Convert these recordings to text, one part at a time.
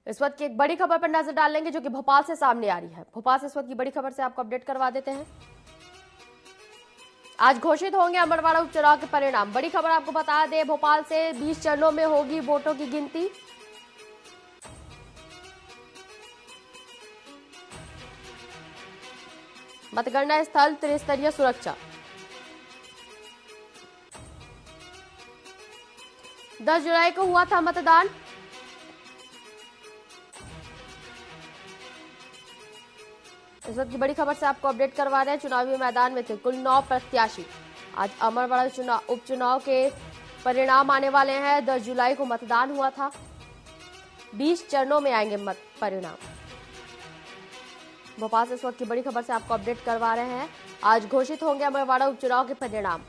इस वक्त की एक बड़ी खबर पर नजर डाल लेंगे जो कि भोपाल से सामने आ रही है। भोपाल से इस वक्त की बड़ी खबर से आपको अपडेट करवा देते हैं। आज घोषित होंगे अमरवाड़ा उपचुनाव के परिणाम। बड़ी खबर आपको बता दें, भोपाल से 20 चरणों में होगी वोटों की गिनती। मतगणना स्थल त्रिस्तरीय सुरक्षा। 10 जुलाई को हुआ था मतदान। इस वक्त की बड़ी खबर से आपको अपडेट करवा रहे हैं। चुनावी मैदान में थे कुल 9 प्रत्याशी। आज अमरवाड़ा उपचुनाव के परिणाम आने वाले हैं। 10 जुलाई को मतदान हुआ था। 20 चरणों में आएंगे परिणाम। भोपाल से इस वक्त की बड़ी खबर से आपको अपडेट करवा रहे हैं। आज घोषित होंगे अमरवाड़ा उपचुनाव के परिणाम।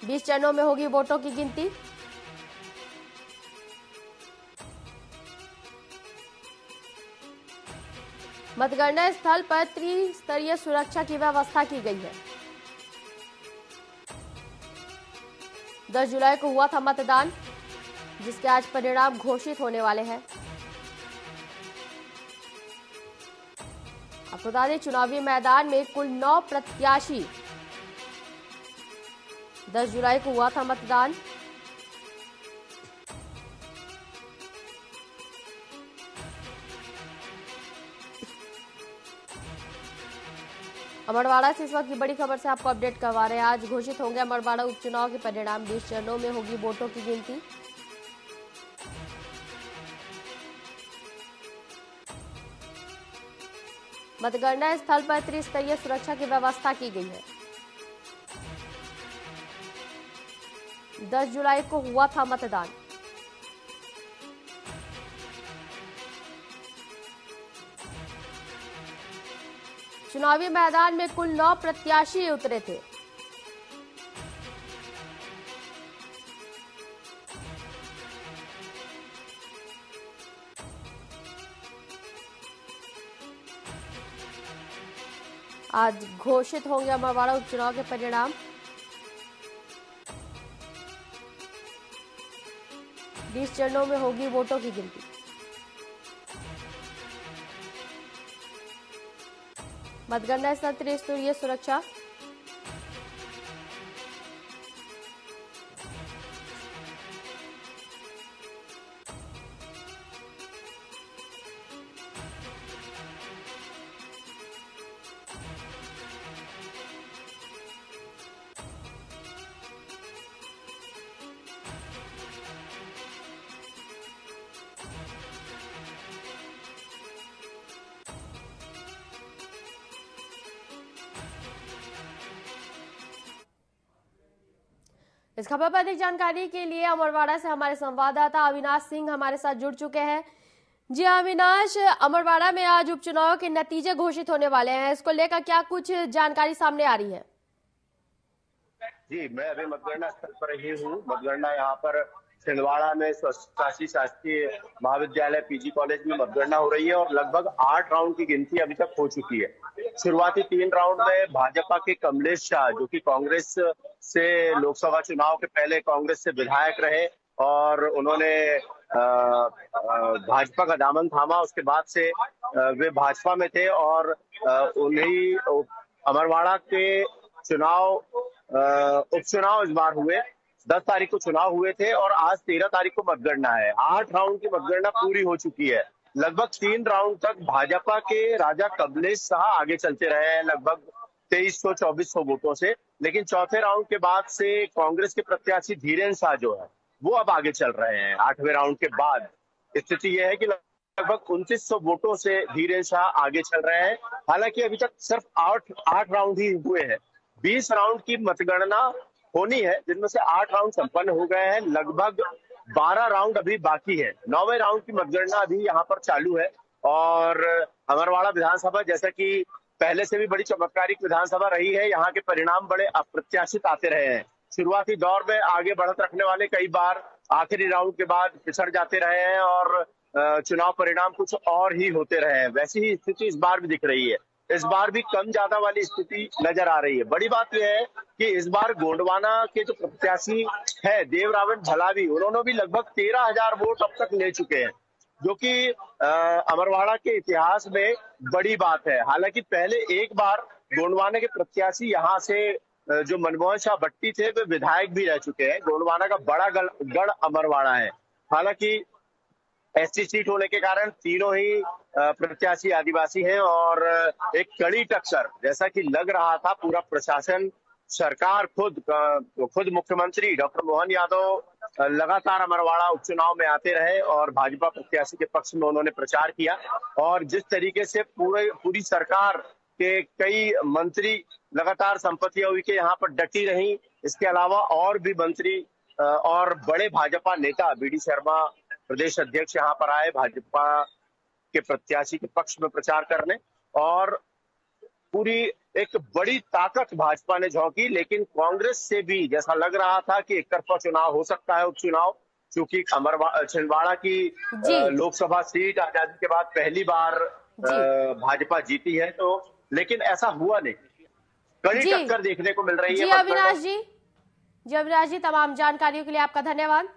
20 चरणों में होगी वोटों की गिनती। मतगणना स्थल पर त्रिस्तरीय सुरक्षा की व्यवस्था की गई है। 10 जुलाई को हुआ था मतदान, जिसके आज परिणाम घोषित होने वाले हैं। आपको बता दें, चुनावी मैदान में कुल 9 प्रत्याशी। 10 जुलाई को हुआ था मतदान। अमरवाड़ा से इस वक्त की बड़ी खबर से आपको अपडेट करवा रहे हैं। आज घोषित होंगे अमरवाड़ा उपचुनाव के परिणाम। 20 चरणों में होगी वोटों की गिनती। मतगणना स्थल पर त्रिस्तरीय सुरक्षा की व्यवस्था की गई है। 10 जुलाई को हुआ था मतदान। चुनावी मैदान में कुल 9 प्रत्याशी उतरे थे। आज घोषित होंगे अमरवाड़ा उपचुनाव के परिणाम। 20 चरणों में होगी वोटों की गिनती। मतगणना स्थल त्रिस्तरीय सुरक्षा। इस खबर पर अधिक जानकारी के लिए अमरवाड़ा से हमारे संवाददाता अविनाश सिंह हमारे साथ जुड़ चुके हैं। जी अविनाश, अमरवाड़ा में आज उपचुनाव के नतीजे घोषित होने वाले हैं, इसको लेकर क्या कुछ जानकारी सामने आ रही है? जी, मैं अभी मतगणना स्थल पर ही हूँ। मतगणना यहाँ पर छिंदवाड़ा में काशी शासकीय महाविद्यालय पीजी कॉलेज में मतगणना हो रही है और लगभग 8 राउंड की गिनती अभी तक हो चुकी है। शुरुआती 3 राउंड में भाजपा के कमलेश शाह, जो कि कांग्रेस से लोकसभा चुनाव के पहले कांग्रेस से विधायक रहे और उन्होंने भाजपा का दामन थामा, उसके बाद से वे भाजपा में थे और उन्हीं अमरवाड़ा के उपचुनाव इस बार हुए। 10 तारीख को चुनाव हुए थे और आज 13 तारीख को मतगणना है। 8 राउंड की मतगणना पूरी हो चुकी है। लगभग 3 राउंड तक भाजपा के राजा कमलेश शाह आगे चलते रहे हैं, लगभग 2300-2400 वोटों से। लेकिन चौथे राउंड के बाद से कांग्रेस के प्रत्याशी धीरेन्द्र शाह जो है वो अब आगे चल रहे हैं। 8वें राउंड के बाद स्थिति यह है कि लगभग 2900 वोटों से धीरेन्द्र शाह आगे चल रहे हैं। हालांकि अभी तक सिर्फ 8 राउंड ही हुए हैं। 20 राउंड की मतगणना होनी है, जिनमें से 8 राउंड संपन्न हो गए हैं। लगभग 12 राउंड अभी बाकी है। 9वें राउंड की मतगणना अभी यहाँ पर चालू है और अमरवाड़ा विधानसभा, जैसा कि पहले से भी बड़ी चमत्कारिक विधानसभा रही है, यहाँ के परिणाम बड़े अप्रत्याशित आते रहे हैं। शुरुआती दौर में आगे बढ़त रखने वाले कई बार आखिरी राउंड के बाद पिछड़ जाते रहे हैं और चुनाव परिणाम कुछ और ही होते रहे हैं। वैसी ही स्थिति इस बार भी दिख रही है। इस बार भी कम ज्यादा वाली स्थिति नजर आ रही है। बड़ी बात यह है कि इस बार गोंडवाना के जो प्रत्याशी है देवरावण भलावी, उन्होंने भी लगभग 13,000 वोट अब तक ले चुके हैं, जो कि अमरवाड़ा के इतिहास में बड़ी बात है। हालांकि पहले एक बार गोंडवाना के प्रत्याशी यहाँ से जो मनमोहन शाह भट्टी थे, वे विधायक भी रह चुके हैं। गोंडवाना का बड़ा गढ़ अमरवाड़ा है। हालांकि एसटी सीट होने के कारण तीनों ही प्रत्याशी आदिवासी हैं और एक कड़ी टक्कर जैसा कि लग रहा था। पूरा प्रशासन, सरकार, खुद मुख्यमंत्री डॉक्टर मोहन यादव लगातार अमरवाड़ा उपचुनाव में आते रहे और भाजपा प्रत्याशी के पक्ष में उन्होंने प्रचार किया। और जिस तरीके से पूरी सरकार के कई मंत्री लगातार संपत्ति हुई के यहाँ पर डटी रही, इसके अलावा और भी मंत्री और बड़े भाजपा नेता बीडी शर्मा प्रदेश अध्यक्ष यहाँ पर आए भाजपा के प्रत्याशी के पक्ष में प्रचार करने, और पूरी एक बड़ी ताकत भाजपा ने झोंकी। लेकिन कांग्रेस से भी जैसा लग रहा था कि एक तरफा चुनाव हो सकता है उपचुनाव, क्योंकि छिंदवाड़ा की लोकसभा सीट आजादी के बाद पहली बार भाजपा जीती है, तो लेकिन ऐसा हुआ नहीं। कड़ी टक्कर देखने को मिल रही है। अविनाश जी, तमाम जानकारियों के लिए आपका धन्यवाद।